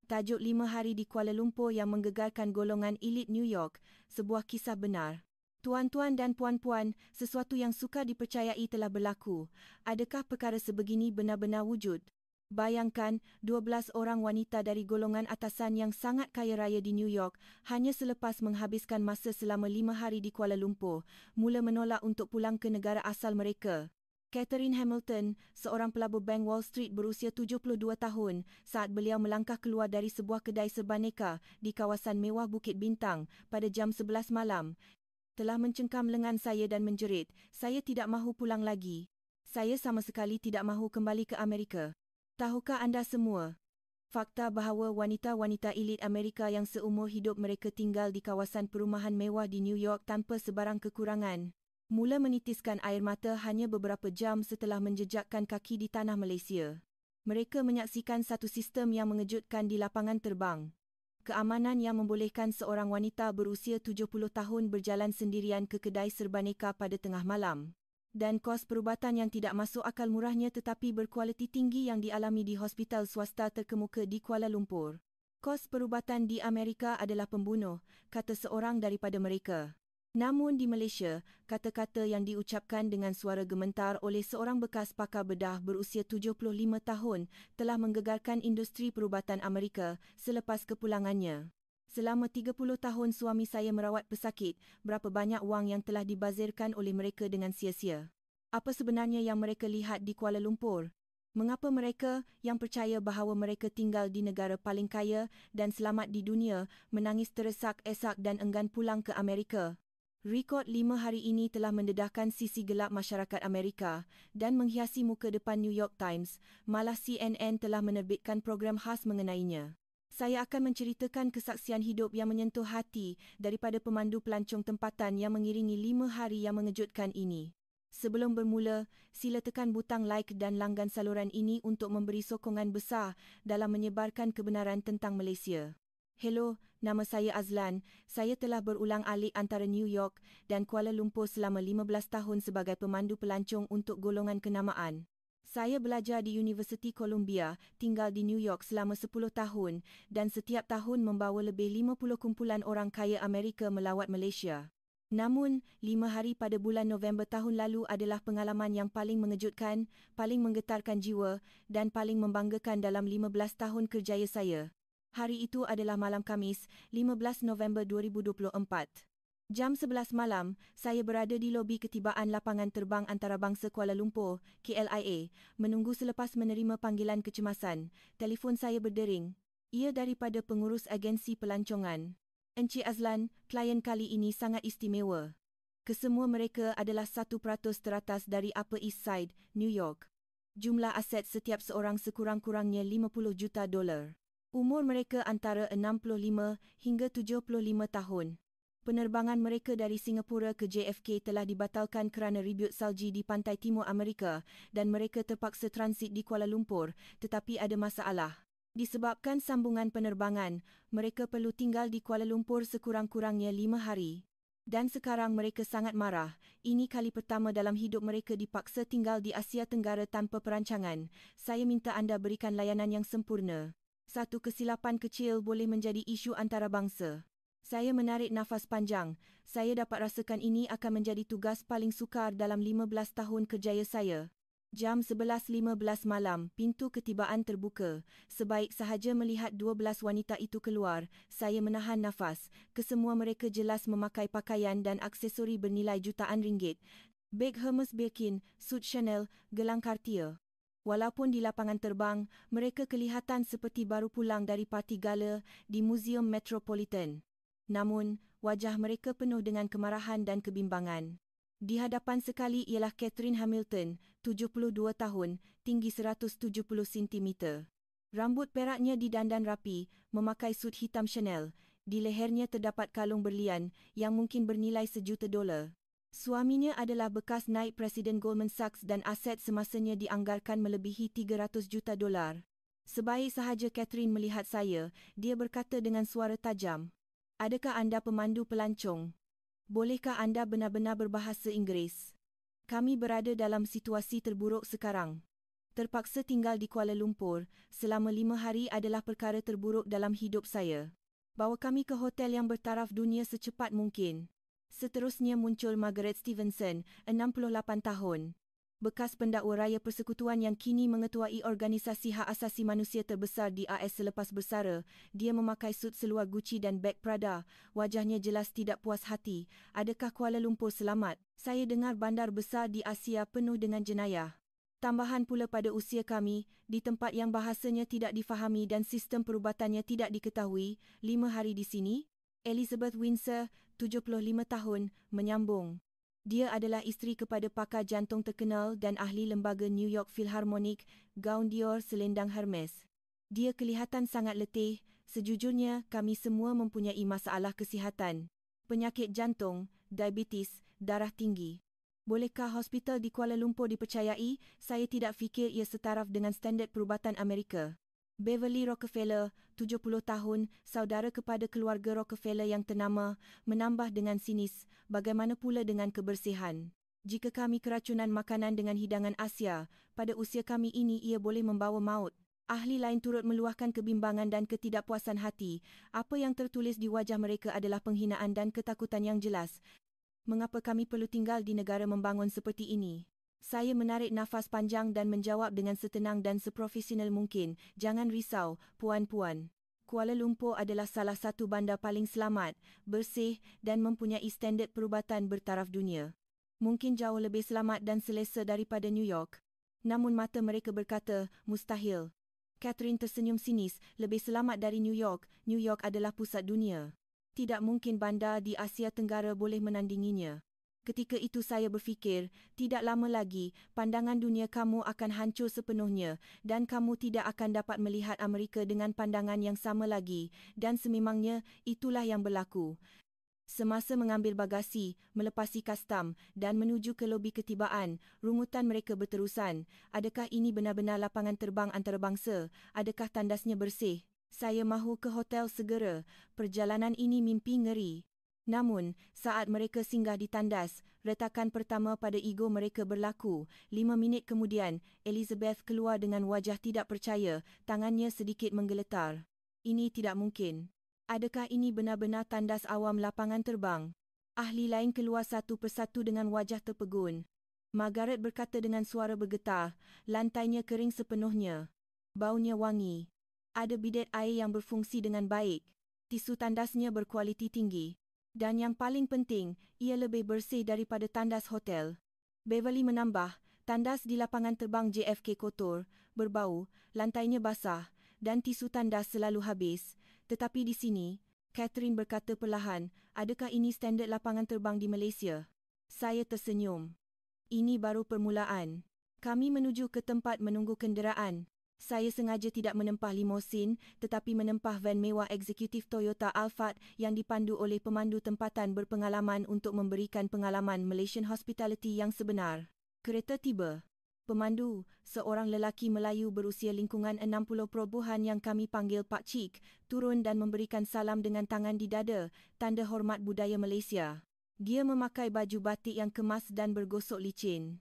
Tajuk 5 hari di Kuala Lumpur yang menggegarkan golongan elit New York, sebuah kisah benar. Tuan-tuan dan puan-puan, sesuatu yang sukar dipercayai telah berlaku. Adakah perkara sebegini benar-benar wujud? Bayangkan, 12 orang wanita dari golongan atasan yang sangat kaya raya di New York hanya selepas menghabiskan masa selama 5 hari di Kuala Lumpur, mula menolak untuk pulang ke negara asal mereka. Catherine Hamilton, seorang pelabur bank Wall Street berusia 72 tahun, saat beliau melangkah keluar dari sebuah kedai serbaneka di kawasan mewah Bukit Bintang pada jam 11 malam, telah mencengkam lengan saya dan menjerit, "Saya tidak mahu pulang lagi. Saya sama sekali tidak mahu kembali ke Amerika." Tahukah anda semua fakta bahawa wanita-wanita elit Amerika yang seumur hidup mereka tinggal di kawasan perumahan mewah di New York tanpa sebarang kekurangan, mula menitiskan air mata hanya beberapa jam setelah menjejakkan kaki di tanah Malaysia? Mereka menyaksikan satu sistem yang mengejutkan di lapangan terbang. Keamanan yang membolehkan seorang wanita berusia 70 tahun berjalan sendirian ke kedai serbaneka pada tengah malam. Dan kos perubatan yang tidak masuk akal murahnya tetapi berkualiti tinggi yang dialami di hospital swasta terkemuka di Kuala Lumpur. Kos perubatan di Amerika adalah pembunuh, kata seorang daripada mereka. Namun di Malaysia, kata-kata yang diucapkan dengan suara gemetar oleh seorang bekas pakar bedah berusia 75 tahun telah menggegarkan industri perubatan Amerika selepas kepulangannya. Selama 30 tahun suami saya merawat pesakit, berapa banyak wang yang telah dibazirkan oleh mereka dengan sia-sia? Apa sebenarnya yang mereka lihat di Kuala Lumpur? Mengapa mereka, yang percaya bahawa mereka tinggal di negara paling kaya dan selamat di dunia, menangis teresak-esak dan enggan pulang ke Amerika? Rekod 5 hari ini telah mendedahkan sisi gelap masyarakat Amerika dan menghiasi muka depan New York Times, malah CNN telah menerbitkan program khas mengenainya. Saya akan menceritakan kesaksian hidup yang menyentuh hati daripada pemandu pelancong tempatan yang mengiringi 5 hari yang mengejutkan ini. Sebelum bermula, sila tekan butang like dan langgan saluran ini untuk memberi sokongan besar dalam menyebarkan kebenaran tentang Malaysia. Hello, nama saya Azlan. Saya telah berulang-alik antara New York dan Kuala Lumpur selama 15 tahun sebagai pemandu pelancong untuk golongan kenamaan. Saya belajar di Universiti Columbia, tinggal di New York selama 10 tahun dan setiap tahun membawa lebih 50 kumpulan orang kaya Amerika melawat Malaysia. Namun, 5 hari pada bulan November tahun lalu adalah pengalaman yang paling mengejutkan, paling menggetarkan jiwa dan paling membanggakan dalam 15 tahun kerjaya saya. Hari itu adalah malam Khamis, 15 November 2024. Jam 11 malam, saya berada di lobi ketibaan lapangan terbang antarabangsa Kuala Lumpur, KLIA, menunggu selepas menerima panggilan kecemasan. Telefon saya berdering. Ia daripada pengurus agensi pelancongan. Encik Azlan, klien kali ini sangat istimewa. Kesemua mereka adalah 1% teratas dari Upper East Side, New York. Jumlah aset setiap seorang sekurang-kurangnya $50 juta. Umur mereka antara 65 hingga 75 tahun. Penerbangan mereka dari Singapura ke JFK telah dibatalkan kerana ribut salji di pantai timur Amerika dan mereka terpaksa transit di Kuala Lumpur, tetapi ada masalah. Disebabkan sambungan penerbangan, mereka perlu tinggal di Kuala Lumpur sekurang-kurangnya 5 hari. Dan sekarang mereka sangat marah. Ini kali pertama dalam hidup mereka dipaksa tinggal di Asia Tenggara tanpa perancangan. Saya minta anda berikan layanan yang sempurna. Satu kesilapan kecil boleh menjadi isu antarabangsa. Saya menarik nafas panjang. Saya dapat rasakan ini akan menjadi tugas paling sukar dalam 15 tahun kerjaya saya. Jam 11.15 malam, pintu ketibaan terbuka. Sebaik sahaja melihat 12 wanita itu keluar, saya menahan nafas. Kesemua mereka jelas memakai pakaian dan aksesori bernilai jutaan ringgit. Beg Hermes Birkin, sut Chanel, gelang Cartier. Walaupun di lapangan terbang, mereka kelihatan seperti baru pulang dari parti gala di Museum Metropolitan. Namun, wajah mereka penuh dengan kemarahan dan kebimbangan. Di hadapan sekali ialah Catherine Hamilton, 72 tahun, tinggi 170 cm. Rambut peraknya didandan rapi, memakai sut hitam Chanel. Di lehernya terdapat kalung berlian yang mungkin bernilai $1 juta. Suaminya adalah bekas naib Presiden Goldman Sachs dan aset semasanya dianggarkan melebihi $300 juta. Sebaik sahaja Catherine melihat saya, dia berkata dengan suara tajam, "Adakah anda pemandu pelancong? Bolehkah anda benar-benar berbahasa Inggeris? Kami berada dalam situasi terburuk sekarang. Terpaksa tinggal di Kuala Lumpur selama 5 hari adalah perkara terburuk dalam hidup saya. Bawa kami ke hotel yang bertaraf dunia secepat mungkin. Seterusnya muncul Margaret Stevenson, 68 tahun. Bekas pendakwa raya persekutuan yang kini mengetuai organisasi hak asasi manusia terbesar di AS selepas bersara. Dia memakai sut seluar Gucci dan beg Prada. Wajahnya jelas tidak puas hati. Adakah Kuala Lumpur selamat? Saya dengar bandar besar di Asia penuh dengan jenayah. Tambahan pula pada usia kami, di tempat yang bahasanya tidak difahami dan sistem perubatannya tidak diketahui, 5 hari di sini? Elizabeth Windsor, 75 tahun, menyambung. Dia adalah isteri kepada pakar jantung terkenal dan ahli lembaga New York Philharmonic, gaun Dior selendang Hermes. Dia kelihatan sangat letih. Sejujurnya, kami semua mempunyai masalah kesihatan. Penyakit jantung, diabetes, darah tinggi. Bolehkah hospital di Kuala Lumpur dipercayai? Saya tidak fikir ia setaraf dengan standard perubatan Amerika. Beverly Rockefeller, 70 tahun, saudara kepada keluarga Rockefeller yang ternama, menambah dengan sinis, bagaimana pula dengan kebersihan? Jika kami keracunan makanan dengan hidangan Asia, pada usia kami ini ia boleh membawa maut. Ahli lain turut meluahkan kebimbangan dan ketidakpuasan hati. Apa yang tertulis di wajah mereka adalah penghinaan dan ketakutan yang jelas. Mengapa kami perlu tinggal di negara membangun seperti ini? Saya menarik nafas panjang dan menjawab dengan setenang dan seprofesional mungkin. Jangan risau, puan-puan. Kuala Lumpur adalah salah satu bandar paling selamat, bersih dan mempunyai standard perubatan bertaraf dunia. Mungkin jauh lebih selamat dan selesa daripada New York. Namun mata mereka berkata, mustahil. Catherine tersenyum sinis, lebih selamat dari New York. New York adalah pusat dunia. Tidak mungkin bandar di Asia Tenggara boleh menandinginya. Ketika itu saya berfikir, tidak lama lagi, pandangan dunia kamu akan hancur sepenuhnya dan kamu tidak akan dapat melihat Amerika dengan pandangan yang sama lagi dan sememangnya itulah yang berlaku. Semasa mengambil bagasi, melepasi kastam dan menuju ke lobi ketibaan, rungutan mereka berterusan. Adakah ini benar-benar lapangan terbang antarabangsa? Adakah tandasnya bersih? Saya mahu ke hotel segera. Perjalanan ini mimpi ngeri. Namun, saat mereka singgah di tandas, retakan pertama pada ego mereka berlaku. 5 minit kemudian, Elizabeth keluar dengan wajah tidak percaya, tangannya sedikit menggeletar. Ini tidak mungkin. Adakah ini benar-benar tandas awam lapangan terbang? Ahli lain keluar satu persatu dengan wajah terpegun. Margaret berkata dengan suara bergetar, lantainya kering sepenuhnya. Baunya wangi. Ada bidet air yang berfungsi dengan baik. Tisu tandasnya berkualiti tinggi. Dan yang paling penting, ia lebih bersih daripada tandas hotel. Beverly menambah, tandas di lapangan terbang JFK kotor, berbau, lantainya basah dan tisu tandas selalu habis. Tetapi di sini, Catherine berkata perlahan, adakah ini standard lapangan terbang di Malaysia? Saya tersenyum. Ini baru permulaan. Kami menuju ke tempat menunggu kenderaan. Saya sengaja tidak menempah limosin tetapi menempah van mewah eksekutif Toyota Alphard yang dipandu oleh pemandu tempatan berpengalaman untuk memberikan pengalaman Malaysian hospitality yang sebenar. Kereta tiba. Pemandu, seorang lelaki Melayu berusia lingkungan 60 perobohan yang kami panggil Pak Cik, turun dan memberikan salam dengan tangan di dada, tanda hormat budaya Malaysia. Dia memakai baju batik yang kemas dan bergosok licin.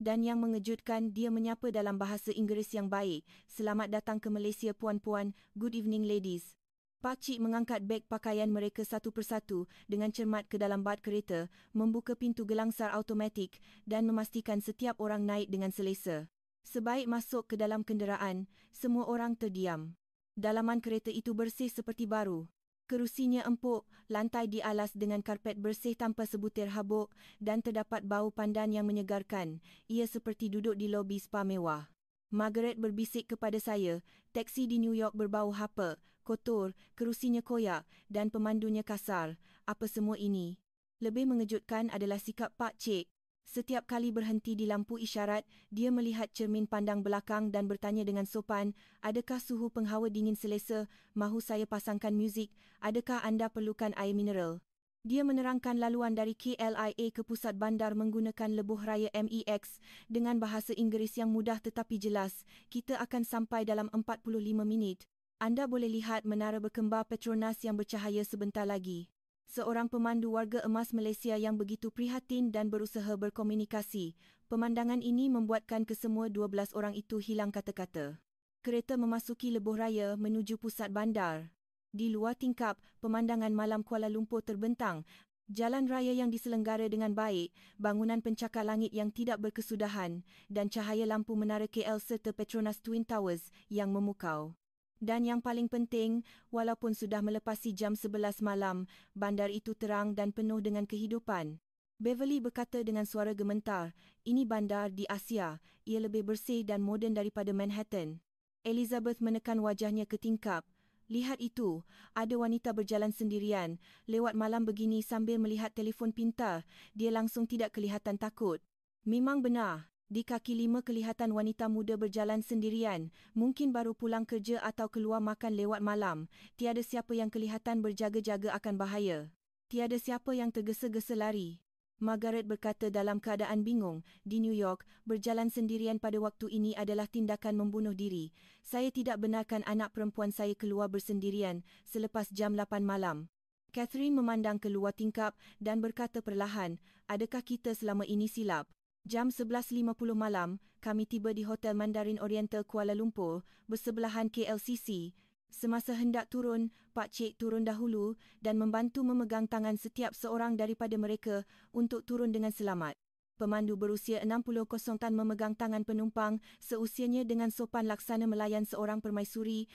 Dan yang mengejutkan, dia menyapa dalam bahasa Inggeris yang baik. Selamat datang ke Malaysia puan-puan, good evening ladies. Pak Cik mengangkat beg pakaian mereka satu persatu dengan cermat ke dalam bad kereta, membuka pintu gelangsar automatik dan memastikan setiap orang naik dengan selesa. Sebaik masuk ke dalam kenderaan, semua orang terdiam. Dalaman kereta itu bersih seperti baru. Kerusinya empuk, lantai dialas dengan karpet bersih tanpa sebutir habuk dan terdapat bau pandan yang menyegarkan. Ia seperti duduk di lobi spa mewah. Margaret berbisik kepada saya, teksi di New York berbau hapek, kotor, kerusinya koyak dan pemandunya kasar. Apa semua ini? Lebih mengejutkan adalah sikap Pak Cik. Setiap kali berhenti di lampu isyarat, dia melihat cermin pandang belakang dan bertanya dengan sopan, adakah suhu penghawa dingin selesa? Mahu saya pasangkan muzik? Adakah anda perlukan air mineral? Dia menerangkan laluan dari KLIA ke pusat bandar menggunakan lebuh raya MEX dengan bahasa Inggeris yang mudah tetapi jelas. Kita akan sampai dalam 45 minit. Anda boleh lihat menara berkembar Petronas yang bercahaya sebentar lagi. Seorang pemandu warga emas Malaysia yang begitu prihatin dan berusaha berkomunikasi. Pemandangan ini membuatkan kesemua 12 orang itu hilang kata-kata. Kereta memasuki lebuh raya menuju pusat bandar. Di luar tingkap, pemandangan malam Kuala Lumpur terbentang. Jalan raya yang diselenggara dengan baik, bangunan pencakar langit yang tidak berkesudahan, dan cahaya lampu menara KL serta Petronas Twin Towers yang memukau. Dan yang paling penting, walaupun sudah melepasi jam 11 malam, bandar itu terang dan penuh dengan kehidupan. Beverly berkata dengan suara gemetar, "Ini bandar di Asia, ia lebih bersih dan moden daripada Manhattan." Elizabeth menekan wajahnya ke tingkap. "Lihat itu, ada wanita berjalan sendirian, lewat malam begini sambil melihat telefon pintar. Dia langsung tidak kelihatan takut." Memang benar, di kaki 5 kelihatan wanita muda berjalan sendirian, mungkin baru pulang kerja atau keluar makan lewat malam. Tiada siapa yang kelihatan berjaga-jaga akan bahaya. Tiada siapa yang tergesa-gesa lari. Margaret berkata dalam keadaan bingung. "Di New York, berjalan sendirian pada waktu ini adalah tindakan membunuh diri. Saya tidak benarkan anak perempuan saya keluar bersendirian selepas jam 8 malam." Catherine memandang keluar tingkap dan berkata perlahan, "Adakah kita selama ini silap?" Jam 11.50 malam, kami tiba di Hotel Mandarin Oriental Kuala Lumpur, bersebelahan KLCC. Semasa hendak turun, Pak Cik turun dahulu dan membantu memegang tangan setiap seorang daripada mereka untuk turun dengan selamat. Pemandu berusia 60 tahun memegang tangan penumpang seusianya dengan sopan laksana melayan seorang permaisuri.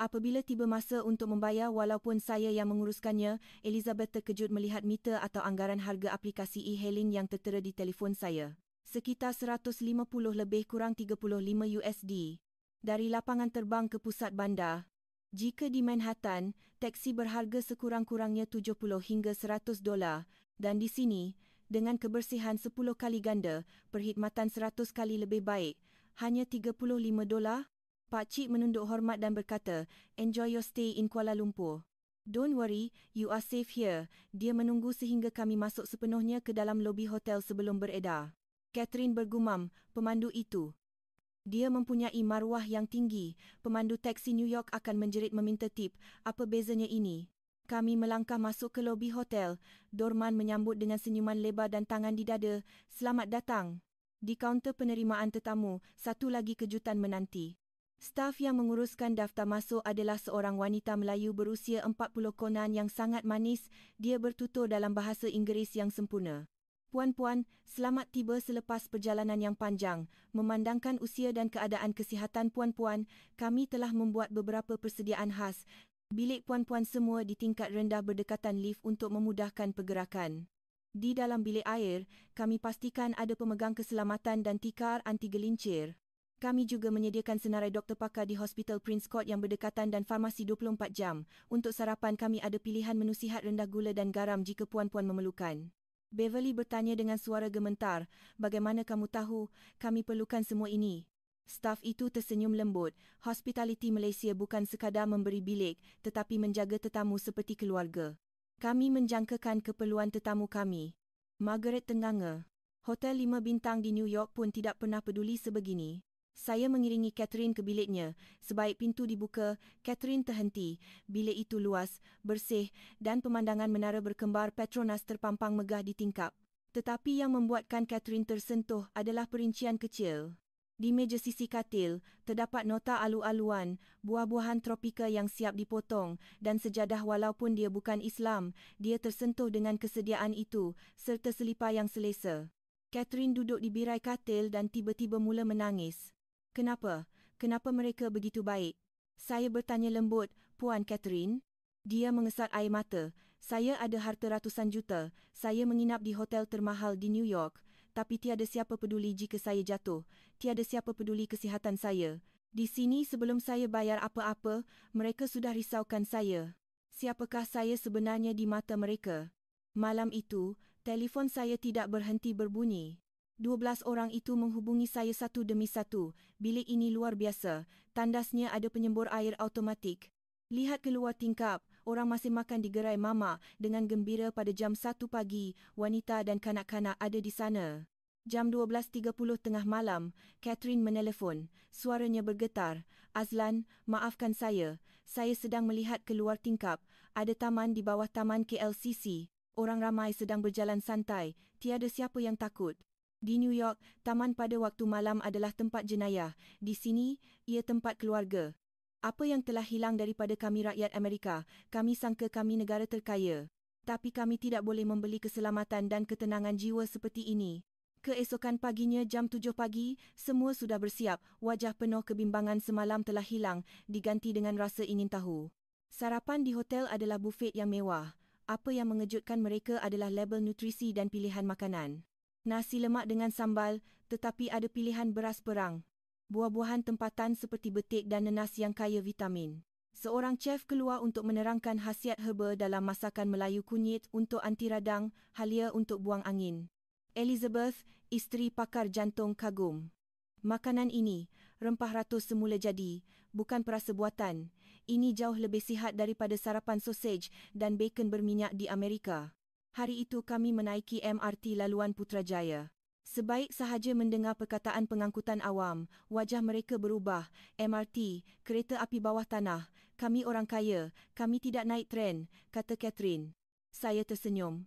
Apabila tiba masa untuk membayar walaupun saya yang menguruskannya, Elizabeth terkejut melihat meter atau anggaran harga aplikasi e-hailing yang tertera di telefon saya. Sekitar 150 lebih kurang 35 USD. Dari lapangan terbang ke pusat bandar. Jika di Manhattan, teksi berharga sekurang-kurangnya $70 hingga $100 dan di sini, dengan kebersihan 10 kali ganda, perkhidmatan 100 kali lebih baik, hanya $35. Pak Cik menunduk hormat dan berkata, "Enjoy your stay in Kuala Lumpur. Don't worry, you are safe here." Dia menunggu sehingga kami masuk sepenuhnya ke dalam lobi hotel sebelum beredar. Catherine bergumam, "Pemandu itu. Dia mempunyai maruah yang tinggi. Pemandu teksi New York akan menjerit meminta tip. Apa bezanya ini?" Kami melangkah masuk ke lobi hotel. Dorman menyambut dengan senyuman lebar dan tangan di dada. "Selamat datang." Di kaunter penerimaan tetamu, satu lagi kejutan menanti. Staf yang menguruskan daftar masuk adalah seorang wanita Melayu berusia 40 konan yang sangat manis. Dia bertutur dalam bahasa Inggeris yang sempurna. "Puan-puan, selamat tiba selepas perjalanan yang panjang. Memandangkan usia dan keadaan kesihatan puan-puan, kami telah membuat beberapa persediaan khas. Bilik puan-puan semua di tingkat rendah berdekatan lift untuk memudahkan pergerakan. Di dalam bilik air, kami pastikan ada pemegang keselamatan dan tikar anti gelincir. Kami juga menyediakan senarai doktor pakar di Hospital Prince Court yang berdekatan dan farmasi 24 jam. Untuk sarapan kami ada pilihan menu sihat rendah gula dan garam jika puan-puan memerlukan." Beverly bertanya dengan suara gemetar, "Bagaimana kamu tahu kami perlukan semua ini?" Staf itu tersenyum lembut. "Hospitality Malaysia bukan sekadar memberi bilik, tetapi menjaga tetamu seperti keluarga. Kami menjangkakan keperluan tetamu kami." Margaret tenganga. Hotel 5 bintang di New York pun tidak pernah peduli sebegini. Saya mengiringi Catherine ke biliknya. Sebaik pintu dibuka, Catherine terhenti. Bilik itu luas, bersih dan pemandangan menara berkembar Petronas terpampang megah di tingkap. Tetapi yang membuatkan Catherine tersentuh adalah perincian kecil. Di meja sisi katil, terdapat nota alu-aluan, buah-buahan tropika yang siap dipotong dan sejadah walaupun dia bukan Islam. Dia tersentuh dengan kesediaan itu serta selipar yang selesa. Catherine duduk di birai katil dan tiba-tiba mula menangis. "Kenapa? Kenapa mereka begitu baik?" Saya bertanya lembut, "Puan Catherine?" Dia mengesat air mata. "Saya ada harta ratusan juta. Saya menginap di hotel termahal di New York. Tapi tiada siapa peduli jika saya jatuh. Tiada siapa peduli kesihatan saya. Di sini sebelum saya bayar apa-apa, mereka sudah risaukan saya. Siapakah saya sebenarnya di mata mereka?" Malam itu, telefon saya tidak berhenti berbunyi. 12 orang itu menghubungi saya satu demi satu. Bilik ini luar biasa. Tandasnya ada penyembur air automatik. Lihat keluar tingkap. Orang masih makan di gerai mama dengan gembira pada jam 1 pagi. Wanita dan kanak-kanak ada di sana. Jam 12.30 tengah malam, Catherine menelefon. Suaranya bergetar. "Azlan, maafkan saya. Saya sedang melihat keluar tingkap. Ada taman di bawah taman KLCC. Orang ramai sedang berjalan santai. Tiada siapa yang takut." Di New York, taman pada waktu malam adalah tempat jenayah. Di sini, ia tempat keluarga. Apa yang telah hilang daripada kami rakyat Amerika? Kami sangka kami negara terkaya. Tapi kami tidak boleh membeli keselamatan dan ketenangan jiwa seperti ini. Keesokan paginya jam 7 pagi, semua sudah bersiap. Wajah penuh kebimbangan semalam telah hilang, diganti dengan rasa ingin tahu. Sarapan di hotel adalah bufet yang mewah. Apa yang mengejutkan mereka adalah label nutrisi dan pilihan makanan. Nasi lemak dengan sambal, tetapi ada pilihan beras perang. Buah-buahan tempatan seperti betik dan nenas yang kaya vitamin. Seorang chef keluar untuk menerangkan khasiat herba dalam masakan Melayu kunyit untuk anti radang, halia untuk buang angin. Elizabeth, isteri pakar jantung, kagum. Makanan ini, rempah ratus semula jadi, bukan perasa buatan. Ini jauh lebih sihat daripada sarapan sausage dan bacon berminyak di Amerika. Hari itu kami menaiki MRT laluan Putrajaya. Sebaik sahaja mendengar perkataan pengangkutan awam, wajah mereka berubah. MRT, kereta api bawah tanah. Kami orang kaya, kami tidak naik tren, kata Catherine. Saya tersenyum.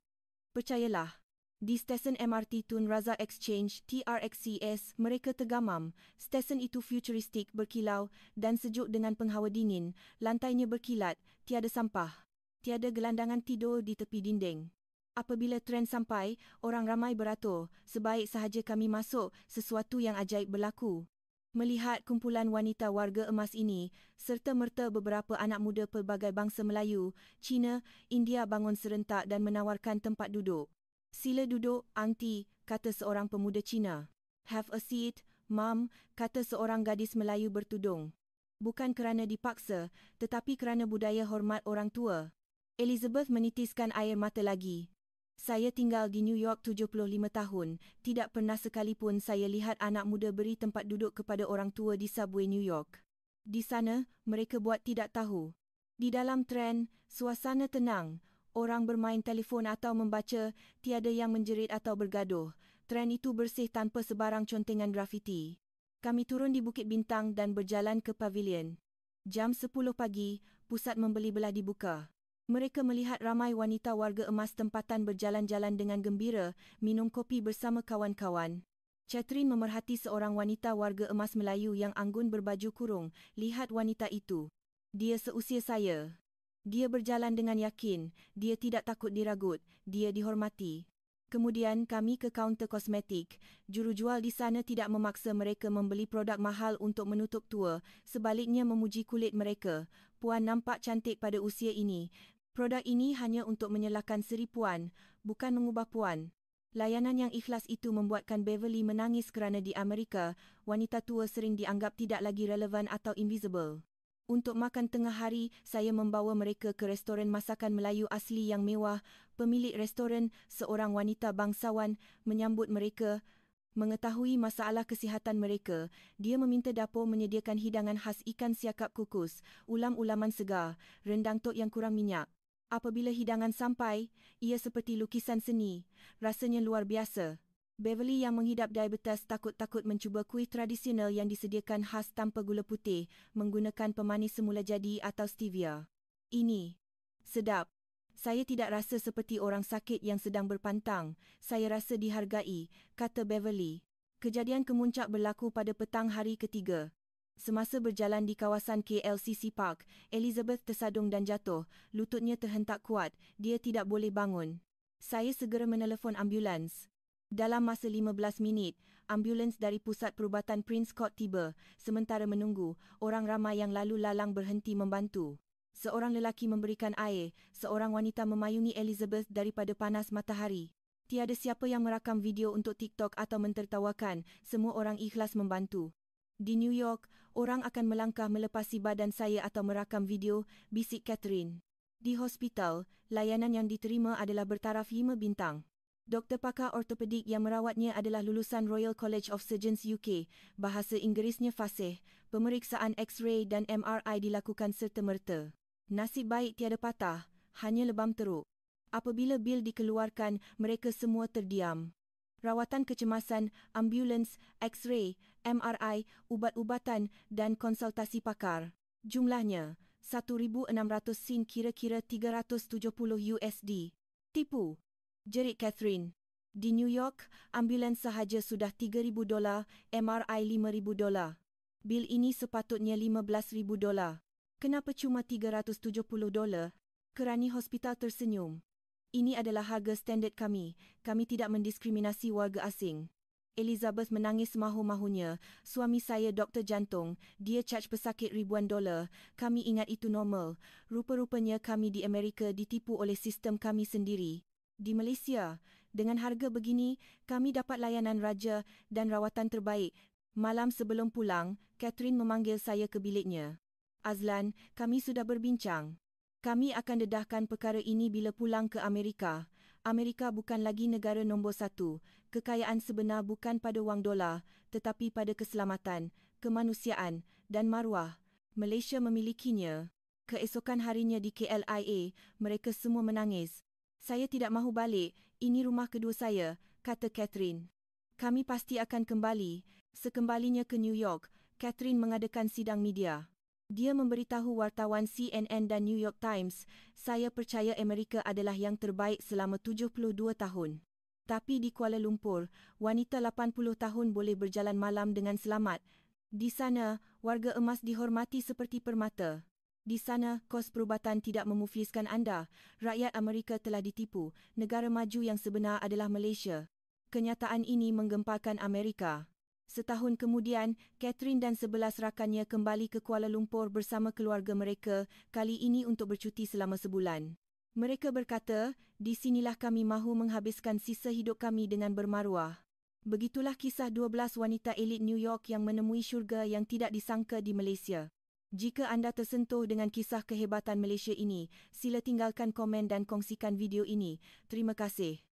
Percayalah. Di stesen MRT Tun Razak Exchange, TRXCS, mereka tergamam. Stesen itu futuristik, berkilau dan sejuk dengan penghawa dingin. Lantainya berkilat, tiada sampah. Tiada gelandangan tidur di tepi dinding. Apabila tren sampai, orang ramai beratur. Sebaik sahaja kami masuk, sesuatu yang ajaib berlaku. Melihat kumpulan wanita warga emas ini, serta-merta beberapa anak muda pelbagai bangsa Melayu, Cina, India bangun serentak dan menawarkan tempat duduk. Sila duduk, Aunty, kata seorang pemuda Cina. Have a seat, Mum, kata seorang gadis Melayu bertudung. Bukan kerana dipaksa, tetapi kerana budaya hormat orang tua. Elizabeth menitiskan air mata lagi. Saya tinggal di New York 75 tahun, tidak pernah sekalipun saya lihat anak muda beri tempat duduk kepada orang tua di subway New York. Di sana, mereka buat tidak tahu. Di dalam tren, suasana tenang. Orang bermain telefon atau membaca, tiada yang menjerit atau bergaduh. Tren itu bersih tanpa sebarang contengan grafiti. Kami turun di Bukit Bintang dan berjalan ke pavilion. Jam 10 pagi, pusat membeli belah dibuka. Mereka melihat ramai wanita warga emas tempatan berjalan-jalan dengan gembira, minum kopi bersama kawan-kawan. Catherine memerhati seorang wanita warga emas Melayu yang anggun berbaju kurung. Lihat wanita itu. Dia seusia saya. Dia berjalan dengan yakin, dia tidak takut diragut, dia dihormati. Kemudian kami ke kaunter kosmetik. Jurujual di sana tidak memaksa mereka membeli produk mahal untuk menutup tua, sebaliknya memuji kulit mereka. Puan nampak cantik pada usia ini. Produk ini hanya untuk menyelakan seri puan, bukan mengubah puan. Layanan yang ikhlas itu membuatkan Beverly menangis kerana di Amerika, wanita tua sering dianggap tidak lagi relevan atau invisible. Untuk makan tengah hari, saya membawa mereka ke restoran masakan Melayu asli yang mewah. Pemilik restoran, seorang wanita bangsawan, menyambut mereka. Mengetahui masalah kesihatan mereka, dia meminta dapur menyediakan hidangan khas ikan siakap kukus, ulam-ulaman segar, rendang tok yang kurang minyak. Apabila hidangan sampai, ia seperti lukisan seni. Rasanya luar biasa. Beverly yang menghidap diabetes takut-takut mencuba kuih tradisional yang disediakan khas tanpa gula putih, menggunakan pemanis semula jadi atau stevia. Ini sedap. Saya tidak rasa seperti orang sakit yang sedang berpantang. Saya rasa dihargai, kata Beverly. Kejadian kemuncak berlaku pada petang hari ketiga. Semasa berjalan di kawasan KLCC Park, Elizabeth tersadung dan jatuh. Lututnya terhentak kuat. Dia tidak boleh bangun. Saya segera menelefon ambulans. Dalam masa 15 minit, ambulans dari Pusat Perubatan Prince Court tiba. Sementara menunggu, orang ramai yang lalu lalang berhenti membantu. Seorang lelaki memberikan air, seorang wanita memayungi Elizabeth daripada panas matahari. Tiada siapa yang merakam video untuk TikTok atau mentertawakan, semua orang ikhlas membantu. Di New York, orang akan melangkah melepasi badan saya atau merakam video, bisik Catherine. Di hospital, layanan yang diterima adalah bertaraf 5 bintang. Doktor pakar ortopedik yang merawatnya adalah lulusan Royal College of Surgeons UK. Bahasa Inggerisnya fasih. Pemeriksaan X-ray dan MRI dilakukan serta-merta. Nasib baik tiada patah, hanya lebam teruk. Apabila bil dikeluarkan, mereka semua terdiam. Rawatan kecemasan, ambulans, X-ray, MRI, ubat-ubatan dan konsultasi pakar. Jumlahnya 1,600 sen, kira-kira 370 USD. Tipu, jerit Catherine. Di New York, ambulans sahaja sudah $3,000, MRI $5,000. Bil ini sepatutnya $15,000. Kenapa cuma $370? Kerani hospital tersenyum. Ini adalah harga standard kami. Kami tidak mendiskriminasi warga asing. Elizabeth menangis mahu-mahunya. Suami saya doktor jantung. Dia charge pesakit ribuan dolar. Kami ingat itu normal. Rupa-rupanya kami di Amerika ditipu oleh sistem kami sendiri. Di Malaysia, dengan harga begini, kami dapat layanan raja dan rawatan terbaik. Malam sebelum pulang, Catherine memanggil saya ke biliknya. Azlan, kami sudah berbincang. Kami akan dedahkan perkara ini bila pulang ke Amerika. Amerika bukan lagi negara nombor 1. Kekayaan sebenar bukan pada wang dolar, tetapi pada keselamatan, kemanusiaan dan maruah. Malaysia memilikinya. Keesokan harinya di KLIA, mereka semua menangis. Saya tidak mahu balik, ini rumah kedua saya, kata Catherine. Kami pasti akan kembali. Sekembalinya ke New York, Catherine mengadakan sidang media. Dia memberitahu wartawan CNN dan New York Times, saya percaya Amerika adalah yang terbaik selama 72 tahun. Tapi di Kuala Lumpur, wanita 80 tahun boleh berjalan malam dengan selamat. Di sana, warga emas dihormati seperti permata. Di sana, kos perubatan tidak memufliskan anda. Rakyat Amerika telah ditipu. Negara maju yang sebenar adalah Malaysia. Kenyataan ini menggemparkan Amerika. Setahun kemudian, Catherine dan 11 rakannya kembali ke Kuala Lumpur bersama keluarga mereka, kali ini untuk bercuti selama sebulan. Mereka berkata, di sinilah kami mahu menghabiskan sisa hidup kami dengan bermaruah. Begitulah kisah 12 wanita elit New York yang menemui syurga yang tidak disangka di Malaysia. Jika anda tersentuh dengan kisah kehebatan Malaysia ini, sila tinggalkan komen dan kongsikan video ini. Terima kasih.